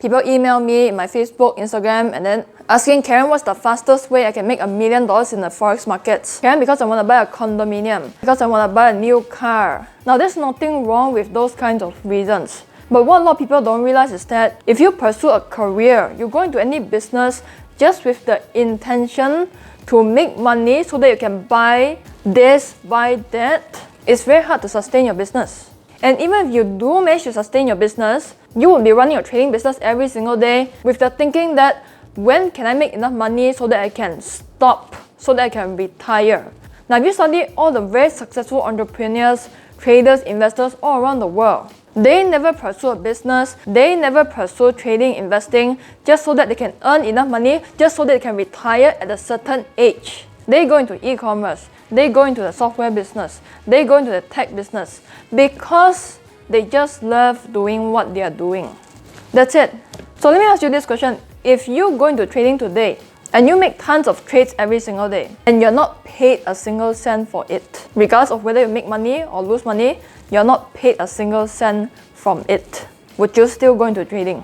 People email me in my Facebook, Instagram, and then asking, Karen, what's the fastest way I can make $1 million in the Forex markets? Karen, because I want to buy a condominium, because I want to buy a new car. Now, there's nothing wrong with those kinds of reasons. But what a lot of people don't realize is that if you pursue a career, you go into any business just with the intention to make money so that you can buy this, buy that, it's very hard to sustain your business. And even if you do manage to sustain your business, you will be running your trading business every single day with the thinking that when can I make enough money so that I can stop, so that I can retire. Now, if you study all the very successful entrepreneurs, traders, investors all around the world, they never pursue a business, they never pursue trading, investing, just so that they can earn enough money, just so that they can retire at a certain age. They go into e-commerce, they go into the software business, they go into the tech business because they just love doing what they are doing. That's it. So let me ask you this question. If you go into trading today and you make tons of trades every single day and you're not paid a single cent for it, regardless of whether you make money or lose money, you're not paid a single cent from it, would you still go into trading?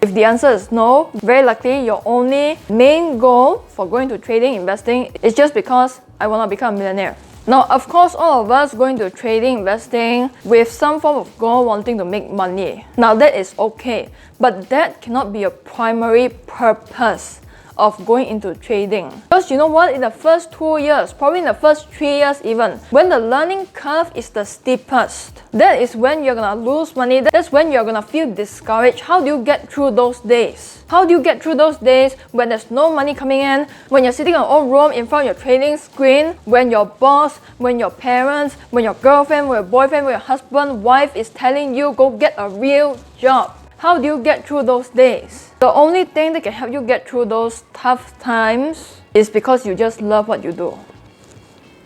If the answer is no, very likely your only main goal for going to trading, investing is just because I want to become a millionaire. Now, of course, all of us going to trading, investing with some form of goal wanting to make money. Now, that is okay, but that cannot be your primary purpose of going into trading. Because you know what, in the first 2 years, probably in the first 3 years even, when the learning curve is the steepest, that is when you're gonna lose money, that's when you're gonna feel discouraged. How do you get through those days? How do you get through those days when there's no money coming in, when you're sitting in your own room in front of your trading screen, when your boss, when your parents, when your girlfriend, when your boyfriend, when your husband, wife is telling you go get a real job? How do you get through those days? The only thing that can help you get through those tough times is because you just love what you do.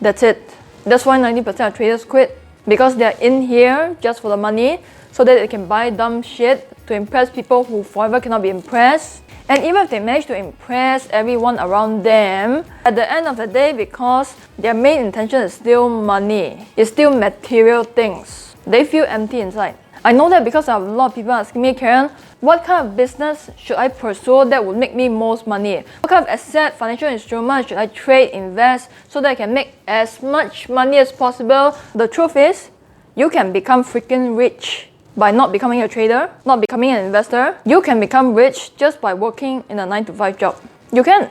That's it. That's why 90% of traders quit. Because they're in here just for the money, so that they can buy dumb shit to impress people who forever cannot be impressed. And even if they manage to impress everyone around them, at the end of the day, because their main intention is still money, it's still material things, they feel empty inside. I know that because I have a lot of people asking me, Karen, what kind of business should I pursue that would make me most money? What kind of asset, financial instrument should I trade, invest, so that I can make as much money as possible? The truth is, you can become freaking rich by not becoming a trader, not becoming an investor. You can become rich just by working in a 9-to-5 job. You can.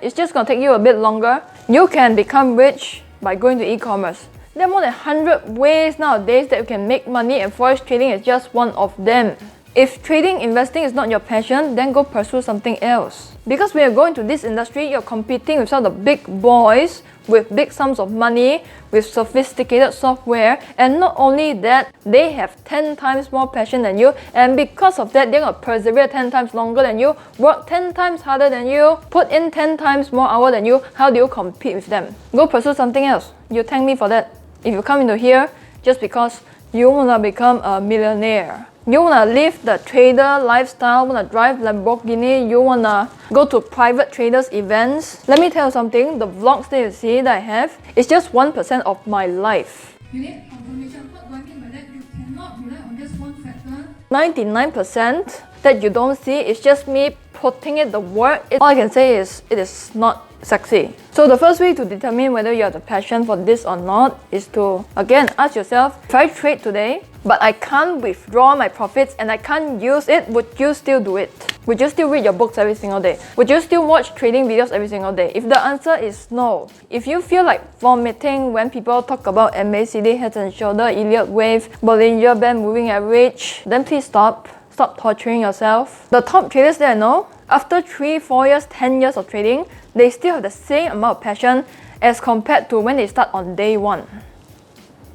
It's just gonna take you a bit longer. You can become rich by going to e-commerce. There are more than 100 ways nowadays that you can make money, and Forex trading is just one of them. If trading, investing is not your passion, then go pursue something else. Because when you go into this industry, you're competing with some of the big boys with big sums of money, with sophisticated software, and not only that, they have 10 times more passion than you, and because of that, they're gonna persevere 10 times longer than you, work 10 times harder than you, put in 10 times more hours than you. How do you compete with them? Go pursue something else. You thank me for that. If you come into here just because you wanna become a millionaire, you wanna live the trader lifestyle, wanna drive Lamborghini, you wanna go to private traders events, let me tell you something, the vlogs that you see that I have is just 1% of my life. You need confirmation. What do I mean by that? You cannot rely on just one factor. 99% that you don't see is just me putting it the work. All I can say is it is not sexy. So the first way to determine whether you have the passion for this or not is to, again, ask yourself, if I trade today, but I can't withdraw my profits and I can't use it, would you still do it? Would you still read your books every single day? Would you still watch trading videos every single day? If the answer is no, if you feel like vomiting when people talk about MACD, head and shoulder, Elliott wave, Bollinger Band, moving average, then please stop. Stop torturing yourself. The top traders that I know, after 3, 4 years, 10 years of trading, they still have the same amount of passion as compared to when they start on day 1.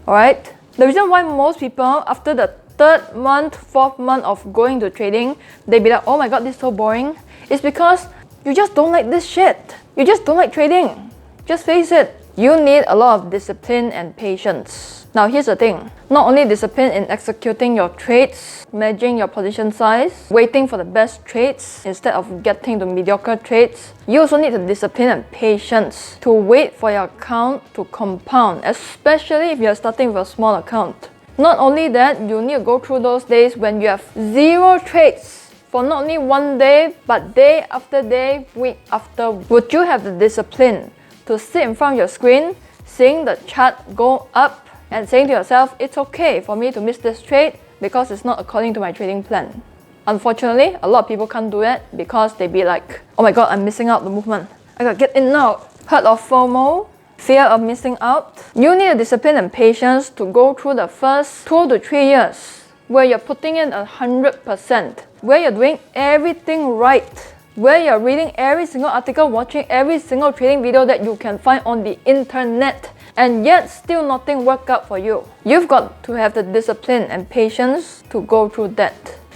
Alright? The reason why most people, after the 3rd month, 4th month of going to trading, they be like, oh my god, this is so boring, is because you just don't like this shit. You just don't like trading. Just face it. You need a lot of discipline and patience. Now here's the thing, not only discipline in executing your trades, managing your position size, waiting for the best trades instead of getting the mediocre trades, you also need the discipline and patience to wait for your account to compound, especially if you're starting with a small account. Not only that, you need to go through those days when you have 0 trades for not only one day, but day after day, week after week? Would you have the discipline to sit in front of your screen, seeing the chart go up and saying to yourself, it's okay for me to miss this trade because it's not according to my trading plan? Unfortunately, a lot of people can't do it because they be like, oh my god, I'm missing out the movement. I gotta get in now. Heard of FOMO? Fear of missing out? You need a discipline and patience to go through the first 2 to 3 years where you're putting in 100%, where you're doing everything right, where you're reading every single article, watching every single trading video that you can find on the internet, and yet still nothing worked out for you. You've got to have the discipline and patience to go through that.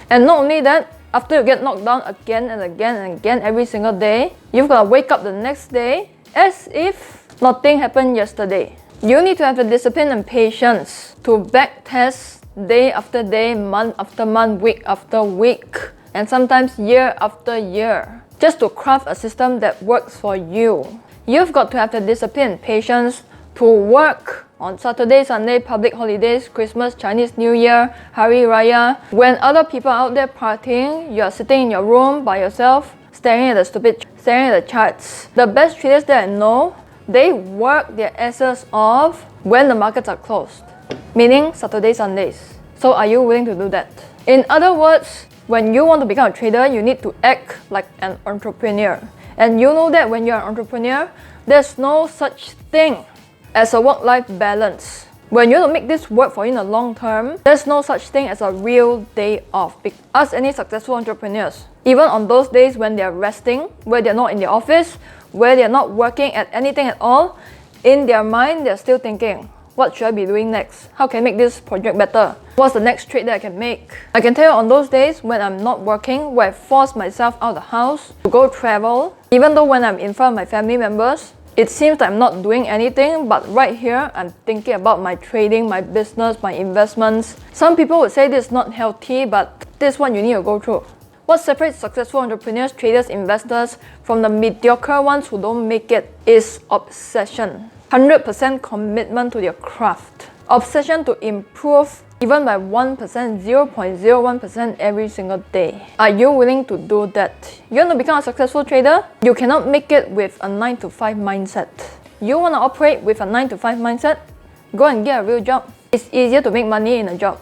And not only that, after you get knocked down again and again and again every single day, you've got to wake up the next day as if nothing happened yesterday. You need to have the discipline and patience to backtest day after day, month after month, week after week, and sometimes year after year, just to craft a system that works for you. You've got to have the discipline and patience to work on Saturday, Sunday, public holidays, Christmas, Chinese New Year, Hari Raya. When other people are out there partying, you're sitting in your room by yourself, staring at the charts. The best traders that I know, they work their asses off when the markets are closed, meaning Saturday, Sundays. So are you willing to do that? In other words, when you want to become a trader, you need to act like an entrepreneur. And you know that when you're an entrepreneur, there's no such thing as a work-life balance. When you want to make this work for you in the long term, there's no such thing as a real day off. Ask any successful entrepreneurs. Even on those days when they're resting, where they're not in the office, where they're not working at anything at all, in their mind, they're still thinking, what should I be doing next? How can I make this project better? What's the next trade that I can make? I can tell you on those days when I'm not working, where I force myself out of the house to go travel, even though when I'm in front of my family members, it seems that I'm not doing anything, but right here, I'm thinking about my trading, my business, my investments. Some people would say this is not healthy, but this is what you need to go through. What separates successful entrepreneurs, traders, investors from the mediocre ones who don't make it is obsession. 100% commitment to your craft. Obsession to improve even by 1%, 0.01% every single day. Are you willing to do that? You want to become a successful trader? You cannot make it with a 9 to 5 mindset. You want to operate with a 9 to 5 mindset? Go and get a real job. It's easier to make money in a job.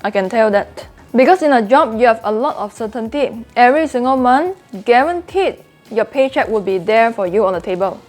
I can tell that. Because in a job, you have a lot of certainty. Every single month, guaranteed, your paycheck will be there for you on the table.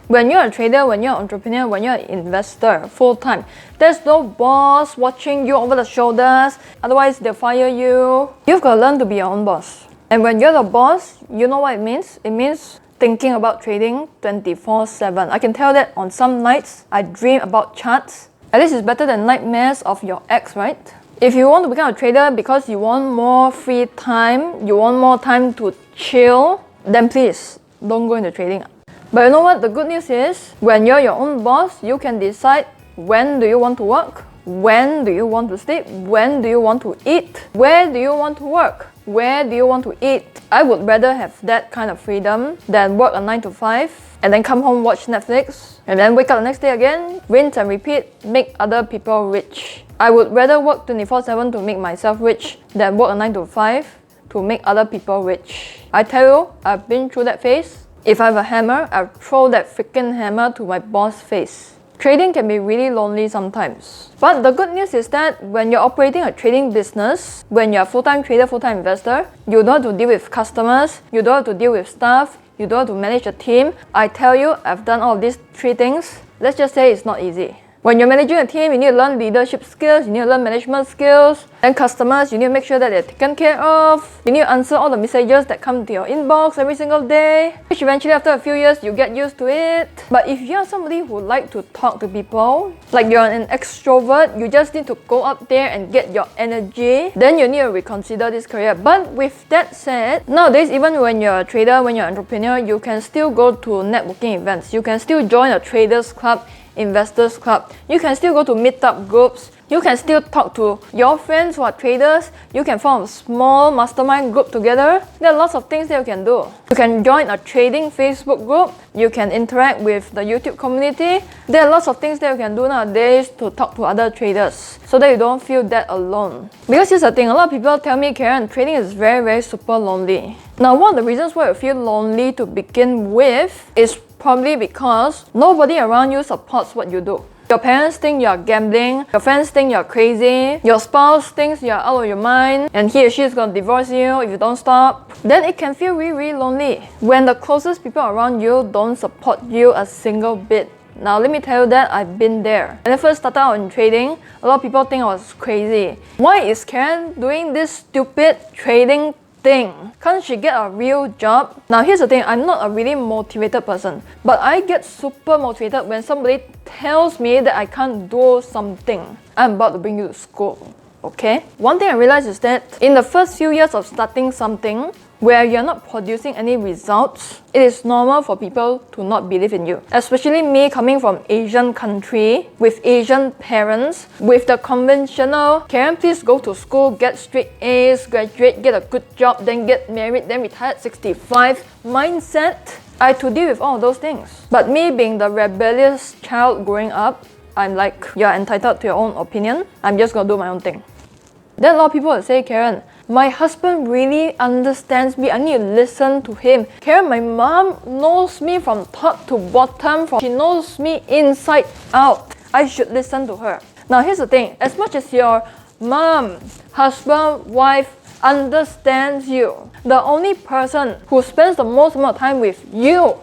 When you're a trader, when you're an entrepreneur, when you're an investor, full-time, there's no boss watching you over the shoulders, otherwise they'll fire you. You've got to learn to be your own boss. And when you're the boss, you know what it means? It means thinking about trading 24/7. I can tell that on some nights, I dream about charts. At least it's better than nightmares of your ex, right? If you want to become a trader because you want more free time, you want more time to chill, then please, don't go into trading. But you know what? The good news is, when you're your own boss, you can decide when do you want to work, when do you want to sleep, when do you want to eat, where do you want to work, where do you want to eat. I would rather have that kind of freedom than work a 9 to 5 and then come home, watch Netflix, and then wake up the next day again, rinse and repeat, make other people rich. I would rather work 24/7 to make myself rich than work a 9 to 5 to make other people rich. I tell you, I've been through that phase. If I have a hammer, I'll throw that freaking hammer to my boss face. Trading can be really lonely sometimes. But the good news is that when you're operating a trading business, when you're a full-time trader, full-time investor, you don't have to deal with customers, you don't have to deal with staff, you don't have to manage a team. I tell you, I've done all of these 3 things. Let's just say it's not easy. When you're managing a team, you need to learn leadership skills, you need to learn management skills. Then customers, you need to make sure that they're taken care of. You need to answer all the messages that come to your inbox every single day, which eventually after a few years, you get used to it. But if you're somebody who like to talk to people, like you're an extrovert, you just need to go up there and get your energy, then you need to reconsider this career. But with that said, nowadays, even when you're a trader, when you're an entrepreneur, you can still go to networking events. You can still join a traders club investors club. You can still go to meetup groups. You can still talk to your friends who are traders. You can form a small mastermind group together. There are lots of things that you can do. You can join a trading Facebook group. You can interact with the YouTube community. There are lots of things that you can do nowadays to talk to other traders so that you don't feel that alone. Because here's the thing, a lot of people tell me, Karen, trading is very super lonely. Now, one of the reasons why you feel lonely to begin with is probably because nobody around you supports what you do. Your parents think you're gambling, your friends think you're crazy, your spouse thinks you're out of your mind, and he or she is going to divorce you if you don't stop. Then it can feel really lonely when the closest people around you don't support you a single bit. Now let me tell you that I've been there. When I first started out in trading, a lot of people think I was crazy. Why is Karen doing this stupid trading thing? Can't she get a real job? Now here's the thing, I'm not a really motivated person, but I get super motivated when somebody tells me that I can't do something. I'm about to bring you to school, okay? One thing I realized is that in the first few years of starting something, where you're not producing any results, it is normal for people to not believe in you. Especially me coming from Asian country, with Asian parents, with the conventional, Karen, please go to school, get straight A's, graduate, get a good job, then get married, then retire at 65 mindset. I had to deal with all of those things. But me being the rebellious child growing up, I'm like, you're entitled to your own opinion, I'm just gonna do my own thing. Then a lot of people will say, Karen, my husband really understands me, I need to listen to him. Karen, my mom knows me from top to bottom, she knows me inside out. I should listen to her. Now here's the thing, as much as your mom, husband, wife understands you, the only person who spends the most amount of time with you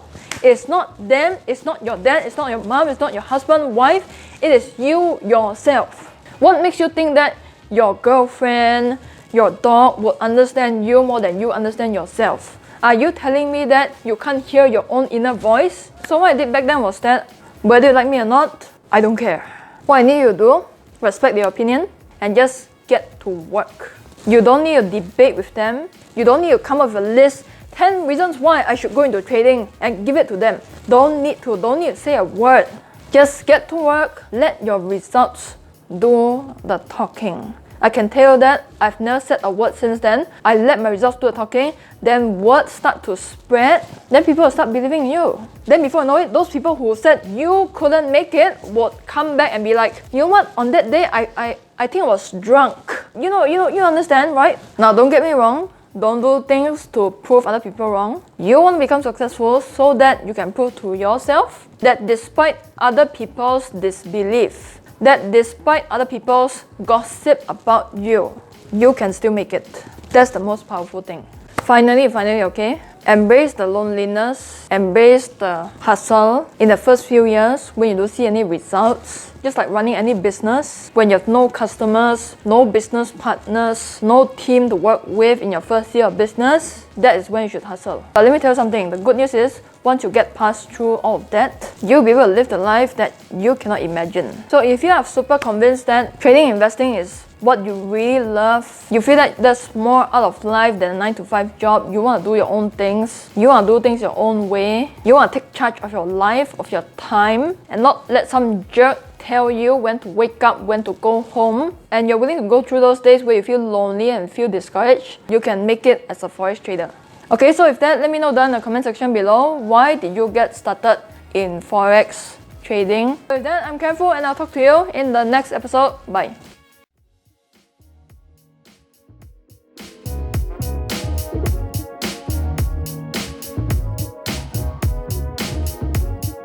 is not them, it's not your dad, it's not your mom, it's not your husband, wife, it is you yourself. What makes you think that your girlfriend, your dog would understand you more than you understand yourself? Are you telling me that you can't hear your own inner voice? So what I did back then was that, whether you like me or not, I don't care. What I need you to do, respect their opinion and just get to work. You don't need to debate with them. You don't need to come up with a list, 10 reasons why I should go into trading and give it to them. Don't need to say a word. Just get to work, let your results do the talking. I can tell you that I've never said a word since then. I let my results do the talking, then words start to spread, then people will start believing in you. Then before you know it, those people who said you couldn't make it would come back and be like, you know what, on that day I think I was drunk. You understand, right? Now don't get me wrong, don't do things to prove other people wrong. You want to become successful so that you can prove to yourself that despite other people's disbelief, that despite other people's gossip about you, you can still make it. That's the most powerful thing. Finally, okay? Embrace the loneliness, embrace the hustle. In the first few years, when you don't see any results, just like running any business, when you have no customers, no business partners, no team to work with in your first year of business, that is when you should hustle. But let me tell you something, the good news is, once you get past through all of that, you'll be able to live the life that you cannot imagine. So if you are super convinced that trading and investing is what you really love, you feel that there's more out of life than a 9-to-5 job, you want to do your own things, you want to do things your own way, you want to take charge of your life, of your time, and not let some jerk tell you when to wake up, when to go home, and you're willing to go through those days where you feel lonely and feel discouraged, you can make it as a Forex trader. Okay, so with that, let me know down in the comment section below, why did you get started in Forex trading? So with that, I'm Careful and I'll talk to you in the next episode. Bye.